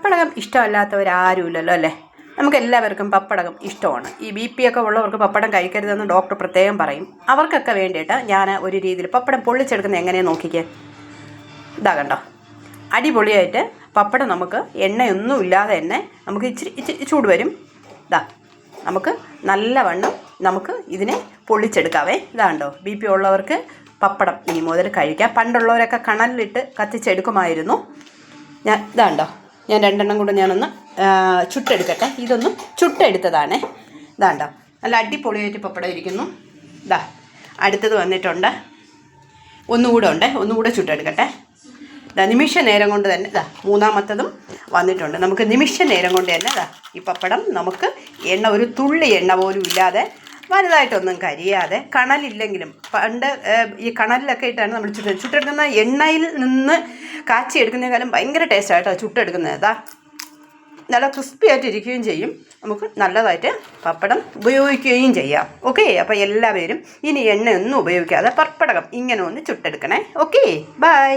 പപ്പടകം ഇഷ്ടമല്ലാത്തവരാരുമില്ലല്ലോ അല്ലേ? നമുക്ക് എല്ലാവർക്കും പപ്പടകം ഇഷ്ടമാണ്. ഈ BP ഒക്കെ ഉള്ളവർക്ക് പപ്പടം കഴിക്കരുതെന്ന് ഡോക്ടർ പ്രത്യേകം പറയും. അവർക്കൊക്കെ വേണ്ടിയിട്ട് ഞാൻ ഒരു രീതിയിൽ പപ്പടം പൊള്ളിച്ചെടുക്കുന്നത് എങ്ങനെയാണ് നോക്കിക്കേ. ഇതാ കണ്ടോ, അടിപൊളിയായിട്ട് പപ്പടം നമുക്ക് എണ്ണയൊന്നും ഇല്ലാതെ തന്നെ നമുക്ക് ഇച്ചിരി ചൂട് വരും. ഇതാ നമുക്ക് നല്ലവണ്ണം നമുക്ക് ഇതിനെ പൊള്ളിച്ചെടുക്കാവേ. ഇതാണ്ടോ, BP ഉള്ളവർക്ക് പപ്പടം ഇനി മുതൽ കഴിക്കാം. പണ്ടുള്ളവരൊക്കെ കണലിലിട്ട് കത്തിച്ചെടുക്കുമായിരുന്നു. ഇതാണ്ടോ, ഞാൻ 2 എണ്ണം കൂടെ ഞാനൊന്ന് ചുട്ടെടുക്കട്ടെ. ഇതൊന്നും ചുട്ടെടുത്തതാണേ. ഇതാണ്ടോ, നല്ല അടിപൊളിയായിട്ട് പപ്പടം ഇരിക്കുന്നു. ഇതാ അടുത്തത് വന്നിട്ടുണ്ട്, ഒന്നുകൂടെ ചുട്ടെടുക്കട്ടെ. ഇതാ നിമിഷ നേരം കൊണ്ട് തന്നെ ഇതാ മൂന്നാമത്തതും വന്നിട്ടുണ്ട്. നമുക്ക് നിമിഷ നേരം കൊണ്ട് തന്നെ ഇതാ ഈ പപ്പടം നമുക്ക് ഒരു തുള്ളി എണ്ണ പോലും ഇല്ലാതെ വലുതായിട്ടൊന്നും കരിയാതെ, കണലില്ലെങ്കിലും പണ്ട് ഈ കണലിലൊക്കെ ഇട്ടാണ് നമ്മൾ ചുട്ടെടുക്കുന്ന. എണ്ണയിൽ നിന്ന് കാച്ചിയെടുക്കുന്നതിനേക്കാളും ഭയങ്കര ടേസ്റ്റായിട്ടോ ചുട്ടെടുക്കുന്നത്. ഇതാ നല്ല ക്രിസ്പി ആയിട്ടിരിക്കുകയും ചെയ്യും. നമുക്ക് നല്ലതായിട്ട് പപ്പടം ഉപയോഗിക്കുകയും ചെയ്യാം. ഓക്കെ, അപ്പോൾ എല്ലാവരും ഇനി എണ്ണയൊന്നും ഉപയോഗിക്കാതെ പപ്പടം ഇങ്ങനെ ഒന്ന് ചുട്ടെടുക്കണേ. Okay, by.